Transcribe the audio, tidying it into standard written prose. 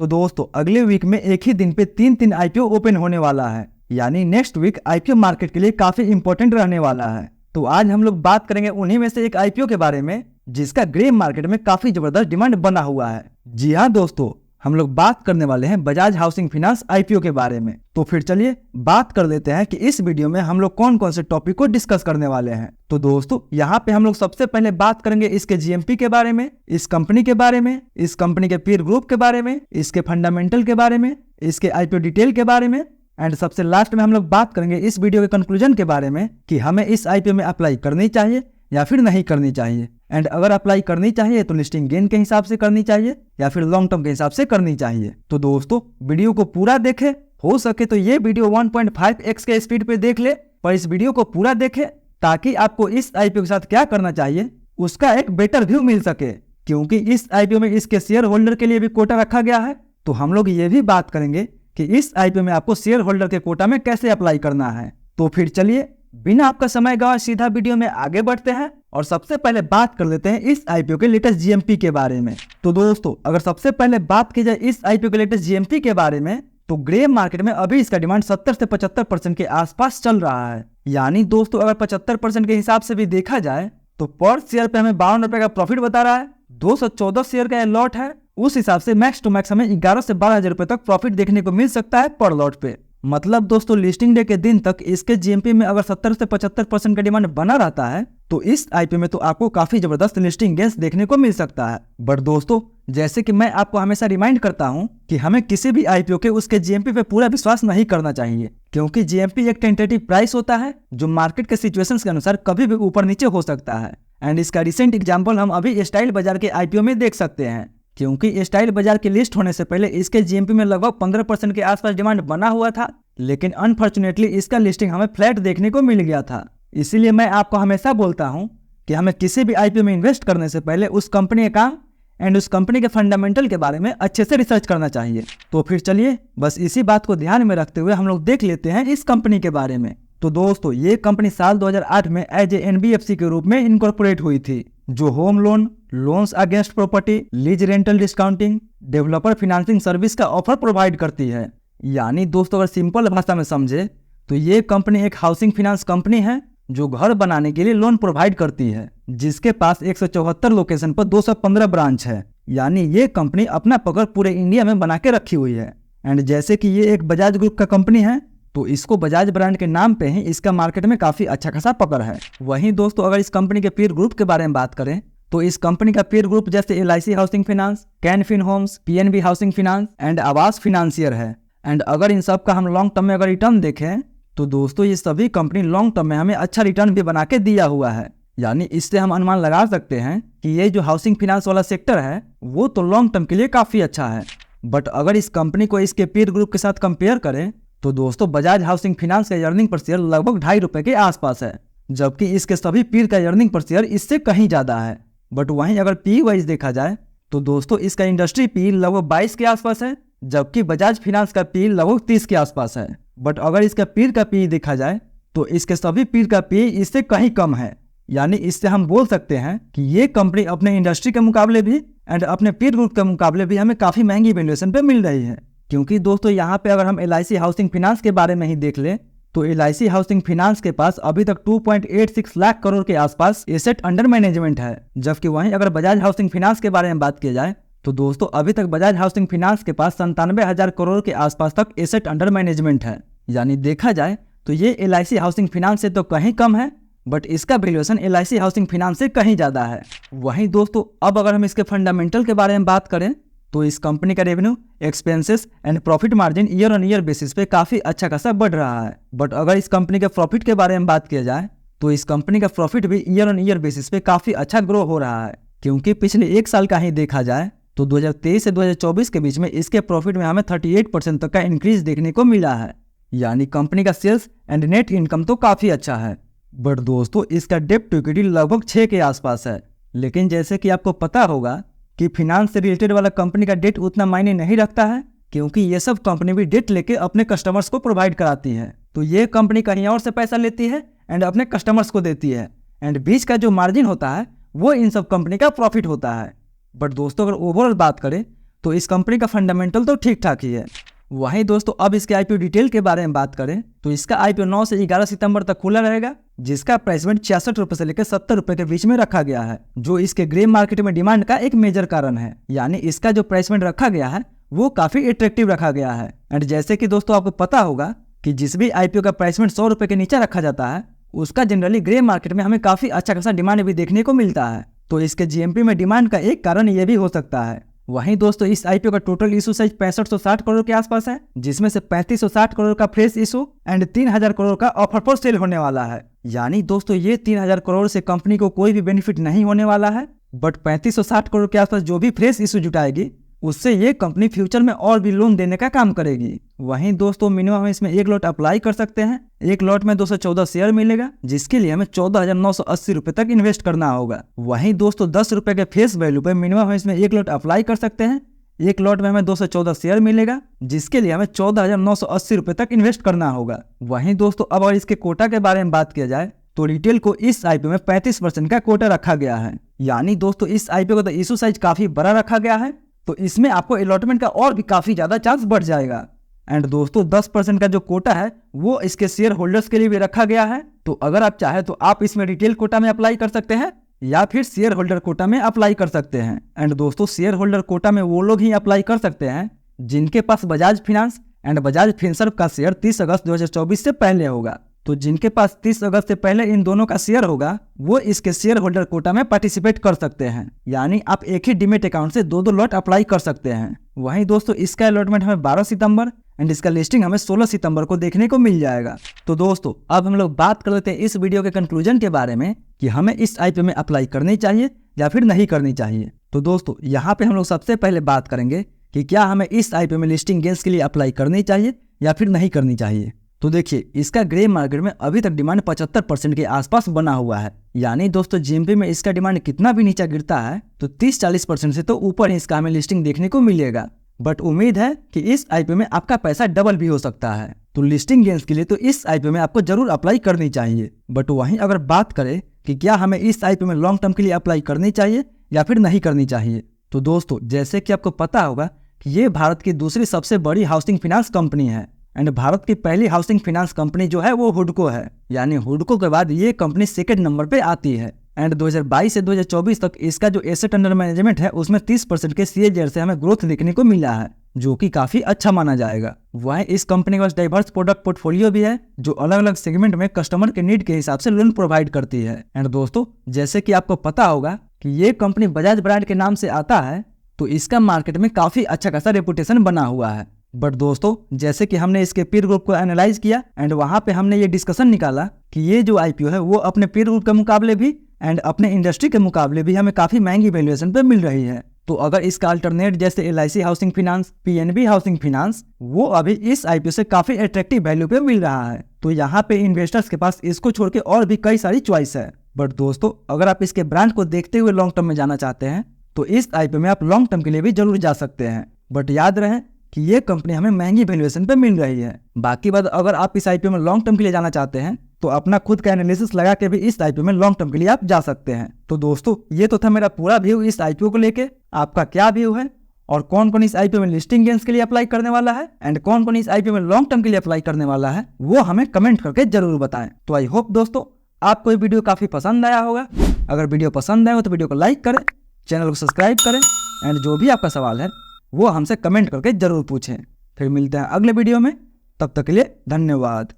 तो दोस्तों अगले वीक में एक ही दिन पे तीन आईपीओ ओपन होने वाला है, यानी नेक्स्ट वीक आईपीओ मार्केट के लिए काफी इंपॉर्टेंट रहने वाला है। तो आज हम लोग बात करेंगे उन्हीं में से एक आईपीओ के बारे में जिसका ग्रे मार्केट में काफी जबरदस्त डिमांड बना हुआ है। जी हाँ दोस्तों, हम लोग बात करने वाले हैं बजाज हाउसिंग फाइनेंस आईपीओ के बारे में। तो फिर चलिए बात कर लेते हैं कि इस वीडियो में हम लोग कौन कौन से टॉपिक को डिस्कस करने वाले हैं। तो दोस्तों यहाँ पे हम लोग सबसे पहले बात करेंगे इसके जीएमपी के बारे में, इस कंपनी के बारे में, इस कंपनी के पीयर ग्रुप के बारे में, इसके फंडामेंटल के बारे में, इसके आईपीओ डिटेल के बारे में, एंड सबसे लास्ट में हम लोग बात करेंगे इस वीडियो के कंक्लूजन के बारे में कि हमें इस आईपीओ में अप्लाई करनी चाहिए या फिर नहीं करनी चाहिए, एंड अगर अप्लाई करनी चाहिए तो लिस्टिंग गेन के हिसाब से करनी चाहिए या फिर लॉन्ग टर्म के हिसाब से करनी चाहिए। तो दोस्तों वीडियो को पूरा देखें, हो सके तो ये वीडियो 1.5x के स्पीड पे देख ले, पर इस वीडियो को पूरा देखें ताकि आपको इस आईपीओ के साथ क्या करना चाहिए उसका एक बेटर व्यू मिल सके, क्योंकि इस आईपीओ में इसके शेयर होल्डर के लिए भी कोटा रखा गया है। तो हम लोग ये भी बात करेंगे कि इस आईपीओ में आपको शेयर होल्डर के कोटा में कैसे अप्लाई करना है। तो फिर चलिए बिना आपका समय गवाए सीधा वीडियो में आगे बढ़ते हैं और सबसे पहले बात कर लेते हैं इस आईपीओ के लेटेस्ट जीएमपी के बारे में। तो दोस्तों अगर सबसे पहले बात की जाए इस आईपीओ के लेटेस्ट जीएमपी के बारे में, तो ग्रे मार्केट में अभी इसका डिमांड 70 से 75% के आसपास चल रहा है। यानी दोस्तों अगर 75% के हिसाब से भी देखा जाए तो पर शेयर पे हमें 52 रुपए का प्रॉफिट बता रहा है। 214 शेयर का लॉट है, उस हिसाब से मैक्स टू मैक्स हमें 11 से 12 हजार रुपए तक प्रॉफिट देखने को मिल सकता है पर लॉट पे। मतलब दोस्तों लिस्टिंग डे के दिन तक इसके जीएमपी में अगर 70 से 75% का डिमांड बना रहता है तो इस आईपीओ में तो आपको काफी जबरदस्त लिस्टिंग गेन्स देखने को मिल सकता है। बट दोस्तों जैसे कि मैं आपको हमेशा रिमाइंड करता हूं कि हमें किसी भी आईपीओ के उसके जीएमपी पे पूरा विश्वास नहीं करना चाहिए, क्योंकि जीएमपी एक टेंटेटिव प्राइस होता है जो मार्केट के सिचुएशंस के अनुसार कभी भी ऊपर नीचे हो सकता है। एंड इसका रिसेंट एग्जाम्पल हम अभी स्टाइल बाजार के आईपीओ में देख सकते हैं, क्योंकि स्टाइल बाजार की लिस्ट होने से पहले इसके जीएमपी में लगभग 15% के आसपास डिमांड बना हुआ था, लेकिन अनफॉर्चुनेटली इसका लिस्टिंग हमें फ्लैट देखने को मिल गया था। इसीलिए मैं आपको हमेशा बोलता हूं कि हमें किसी भी आईपीओ में इन्वेस्ट करने से पहले उस कंपनी का काम एंड उस कंपनी के फंडामेंटल के बारे में अच्छे से रिसर्च करना चाहिए। तो फिर चलिए बस इसी बात को ध्यान में रखते हुए हम लोग देख लेते हैं इस कंपनी के बारे में। तो दोस्तों ये कंपनी साल 2008 में एज ए एनबीएफसी के रूप में इनकॉर्पोरेट हुई थी, जो home loan, loans against property, lease rental discounting, developer financing service का ऑफर प्रोवाइड करती है। यानी दोस्तों अगर सिंपल भाषा में समझे तो ये कंपनी एक हाउसिंग फाइनेंस कंपनी है जो घर बनाने के लिए लोन प्रोवाइड करती है, जिसके पास 174 लोकेशन पर 215 ब्रांच है। यानी ये कंपनी अपना पकड़ पूरे इंडिया में बना के रखी हुई है। एंड जैसे कि ये एक बजाज ग्रुप का कंपनी है तो इसको बजाज ब्रांड के नाम पे ही इसका मार्केट में काफी अच्छा खासा पकड़ है। वहीं दोस्तों अगर इस कंपनी के पीयर ग्रुप के बारे में बात करें तो इस कंपनी का पीयर ग्रुप जैसे LIC housing finance, Can Fin Homes, PNB housing finance and Aavas financier है। एंड अगर इन सब का हम लॉन्ग टर्म में अगर रिटर्न देखें तो दोस्तों ये सभी कंपनी लॉन्ग टर्म में हमें अच्छा रिटर्न भी बना के दिया हुआ है। यानी इससे हम अनुमान लगा सकते हैं कि ये जो हाउसिंग फाइनेंस वाला सेक्टर है वो तो लॉन्ग टर्म के लिए काफी अच्छा है। बट अगर इस कंपनी को इसके पीयर ग्रुप के साथ कंपेयर करें तो दोस्तों बजाज हाउसिंग फाइनेंस का अर्निंग पर शेयर लगभग 2.5 रुपए के आसपास है, जबकि इसके सभी पीर का अर्निंग पर शेयर इससे कहीं ज्यादा है। बट वहीं अगर पी वाइज देखा जाए तो दोस्तों इसका इंडस्ट्री पी लगभग 22 के आसपास है, जबकि बजाज फाइनेंस का पी लगभग 30 के आसपास है। बट अगर इसका पीर का पी देखा जाए तो इसके सभी पीर का पी इससे कहीं कम है। यानी इससे हम बोल सकते हैं कि ये कंपनी अपने इंडस्ट्री के मुकाबले भी एंड अपने पीर ग्रुप के मुकाबले भी हमें काफी महंगी वैल्यूएशन पे मिल रही है। क्योंकि दोस्तों यहाँ पे अगर हम एलआईसी हाउसिंग फाइनेंस के बारे में ही देख ले तो एलआईसी हाउसिंग फाइनेंस के पास अभी तक 2.86 लाख करोड़ के आसपास एसेट अंडर मैनेजमेंट है, जबकि वहीं अगर बजाज हाउसिंग फाइनेंस के बारे में बात की जाए तो दोस्तों अभी तक बजाज हाउसिंग फाइनेंस के पास 97,000 करोड़ के आसपास तक एसेट अंडर मैनेजमेंट है। यानी देखा जाए तो ये एलआईसी हाउसिंग फाइनेंस से तो कहीं कम है, बट इसका वैल्यूएशन एलआईसी हाउसिंग फाइनेंस से कहीं ज्यादा है। वहीं दोस्तों अब अगर हम इसके फंडामेंटल के बारे में बात करें तो इस कंपनी का revenue, expenses and profit margin year on year basis पे काफी अच्छा खासा बढ़ रहा है। बट अगर इस कंपनी के प्रॉफिट के बारे में बात किया जाए तो इस कंपनी का प्रॉफिट भी ईयर ऑन ईयर बेसिस पे काफी अच्छा ग्रो हो रहा है, क्योंकि पिछले एक साल का ही देखा जाए तो 2023 से 2024 के बीच में इसके प्रॉफिट में हमें 38% तक का इंक्रीज देखने को मिला है। यानी कंपनी का सेल्स एंड नेट इनकम तो काफी अच्छा है। बट दोस्तों इसका डेट टू इक्विटी लगभग 6 के आसपास है। लेकिन जैसे कि आपको पता होगा कि फाइनेंस से रिलेटेड वाला कंपनी का डेट उतना मायने नहीं रखता है, क्योंकि ये सब कंपनी भी डेट लेके अपने कस्टमर्स को प्रोवाइड कराती है। तो ये कंपनी कहीं और से पैसा लेती है एंड अपने कस्टमर्स को देती है, एंड बीच का जो मार्जिन होता है वो इन सब कंपनी का प्रॉफिट होता है। बट दोस्तों अगर ओवरऑल बात करें तो इस कंपनी का फंडामेंटल तो ठीक ठाक ही है। वहीं दोस्तों अब इसके आईपीओ डिटेल के बारे में बात करें तो इसका आईपीओ 9 से 11 सितंबर तक खुला रहेगा, जिसका प्राइसमेंट 66 रुपए से लेकर 70 रुपए के बीच में रखा गया है, जो इसके ग्रे मार्केट में डिमांड का एक मेजर कारण है। यानी इसका जो प्राइसमेंट रखा गया है वो काफी अट्रैक्टिव रखा गया है। एंड जैसे कि दोस्तों आपको पता होगा कि जिस भी आईपीओ का प्राइसमेंट 100 रुपए के नीचे रखा जाता है उसका जनरली ग्रे मार्केट में हमें काफी अच्छा खासा डिमांड भी देखने को मिलता है। तो इसके जीएमपी में डिमांड का एक कारण ये भी हो सकता है। वहीं दोस्तों इस आईपीओ का टोटल इशू साइज 6560 करोड़ के आसपास है, जिसमें से 3560 करोड़ का फ्रेश इशू एंड 3000 करोड़ का ऑफर फॉर सेल होने वाला है। यानी दोस्तों ये 3000 करोड़ से कंपनी को कोई भी बेनिफिट नहीं होने वाला है, बट 3560 करोड़ के आसपास जो भी फ्रेश इशू जुटाएगी उससे ये कंपनी फ्यूचर में और भी लोन देने का काम करेगी। वहीं दोस्तों मिनिमम इसमें एक लॉट अप्लाई कर सकते हैं। एक लॉट में 214 शेयर मिलेगा, जिसके लिए हमें 14,980 रुपए तक इन्वेस्ट करना होगा। वहीं दोस्तों 10 रुपए के फेस वैल्यू पे मिनिमम इसमें एक लॉट अप्लाई कर सकते हैं। एक लॉट में हमें 214 शेयर मिलेगा, जिसके लिए हमें 14,980 रुपए तक इन्वेस्ट करना होगा। वहीं दोस्तों अब अगर इसके कोटा के बारे में बात किया जाए तो रिटेल को इस आईपीओ में 35% का कोटा रखा गया है। यानी दोस्तों इस आईपीओ का तो इशू साइज काफी बड़ा रखा गया है, तो इसमें आपको अलॉटमेंट का और भी काफी ज्यादा चांस बढ़ जाएगा। एंड दोस्तों 10% का जो कोटा है वो इसके शेयर होल्डर्स के लिए भी रखा गया है। तो अगर आप चाहे तो आप इसमें रिटेल कोटा में अप्लाई कर सकते हैं या फिर शेयर होल्डर कोटा में अप्लाई कर सकते हैं। एंड दोस्तों शेयर होल्डर कोटा में वो लोग ही अप्लाई कर सकते हैं जिनके पास बजाज फाइनेंस एंड बजाज फिनसर्व का शेयर 30 अगस्त 2024 से पहले होगा। तो जिनके पास 30 अगस्त से पहले इन दोनों का शेयर होगा वो इसके शेयर होल्डर कोटा में पार्टिसिपेट कर सकते हैं। यानी आप एक ही डीमेट अकाउंट से दो लॉट अप्लाई कर सकते हैं। वहीं दोस्तों इसका अलॉटमेंट हमें 12 सितंबर एंड इसका लिस्टिंग हमें 16 सितंबर को देखने को मिल जाएगा। तो दोस्तों अब हम लोग बात कर लेते हैं इस वीडियो के कंक्लूजन के बारे में कि हमें इस आईपीओ में अप्लाई करनी चाहिए या फिर नहीं करनी चाहिए। तो दोस्तों यहाँ पे हम लोग सबसे पहले बात करेंगे कि क्या हमें इस आईपीओ में लिस्टिंग गेन्स के लिए अप्लाई करनी चाहिए या फिर नहीं करनी चाहिए। तो देखिए इसका ग्रे मार्केट में अभी तक डिमांड 75% के आसपास बना हुआ है। यानी दोस्तों जीएमपी में इसका डिमांड कितना भी नीचा गिरता है तो 30-40% से तो ऊपर ही इसका हमें लिस्टिंग देखने को मिलेगा। बट उम्मीद है कि इस आईपीओ में आपका पैसा डबल भी हो सकता है। तो लिस्टिंग गेन्स के लिए तो इस आईपीओ में आपको जरूर अप्लाई करनी चाहिए। बट वहीं अगर बात करें कि क्या हमें इस आईपीओ में लॉन्ग टर्म के लिए अप्लाई करनी चाहिए या फिर नहीं करनी चाहिए, तो दोस्तों जैसे कि आपको पता होगा कि ये भारत की दूसरी सबसे बड़ी हाउसिंग फाइनेंस कंपनी है। एंड भारत की पहली हाउसिंग फाइनेंस कंपनी जो है वो हुडको है। यानी हुडको के बाद ये कंपनी सेकंड नंबर पे आती है। एंड 2022 से 2024 तक इसका जो एसेट अंडर मैनेजमेंट है उसमें 30% के सीएजीआर से हमें ग्रोथ देखने को मिला है, जो कि काफी अच्छा माना जाएगा। वहीं इस कंपनी के पास डाइवर्स प्रोडक्ट पोर्टफोलियो भी है जो अलग अलग सेगमेंट में कस्टमर के नीड के हिसाब से लोन प्रोवाइड करती है। एंड दोस्तों जैसे कि आपको पता होगा कि ये कंपनी बजाज ब्रांड के नाम से आता है, तो इसका मार्केट में काफी अच्छा खासा रेपुटेशन बना हुआ है। बट दोस्तों जैसे कि हमने इसके पीयर ग्रुप को एनालाइज किया एंड वहां पे हमने ये डिस्कशन निकाला कि ये जो आईपीओ है वो अपने पीयर ग्रुप के मुकाबले भी एंड अपने इंडस्ट्री के मुकाबले भी हमें काफी महंगी वैल्यूएशन पे मिल रही है। तो अगर इसका अल्टरनेट जैसे LIC housing finance, PNB housing finance, वो अभी इस आईपीओ से काफी अट्रैक्टिव वैल्यू पे मिल रहा है, तो यहाँ पे इन्वेस्टर्स के पास इसको छोड़ के और भी कई सारी चॉइस है। बट दोस्तों अगर आप इसके ब्रांड को देखते हुए लॉन्ग टर्म में जाना चाहते हैं तो इस आईपीओ में आप लॉन्ग टर्म के लिए भी जरूर जा सकते हैं। बट याद रहे कि ये कंपनी हमें महंगी वैल्यूएशन पे मिल रही है। बाकी बात अगर आप इस आईपीओ में लॉन्ग टर्म के लिए जाना चाहते हैं तो अपना खुद का एनालिसिस लगा के भी इस आईपीओ में लॉन्ग टर्म के लिए आप जा सकते हैं। तो दोस्तों ये तो था मेरा पूरा व्यू इस आईपीओ को लेके। आपका क्या व्यू है और कौन कौन इस आईपीओ में लिस्टिंग गेन्स के लिए अप्लाई करने वाला है एंड कौन कौन इस आईपीओ में लॉन्ग टर्म के लिए अप्लाई करने वाला है, वो हमें कमेंट करके जरूर बताएं। तो आई होप दोस्तों आपको ये वीडियो काफी पसंद आया होगा। अगर वीडियो पसंद आया हो तो वीडियो को लाइक करें, चैनल को सब्सक्राइब करें एंड जो भी आपका सवाल है वो हमसे कमेंट करके जरूर पूछें। फिर मिलते हैं अगले वीडियो में, तब तक के लिए धन्यवाद।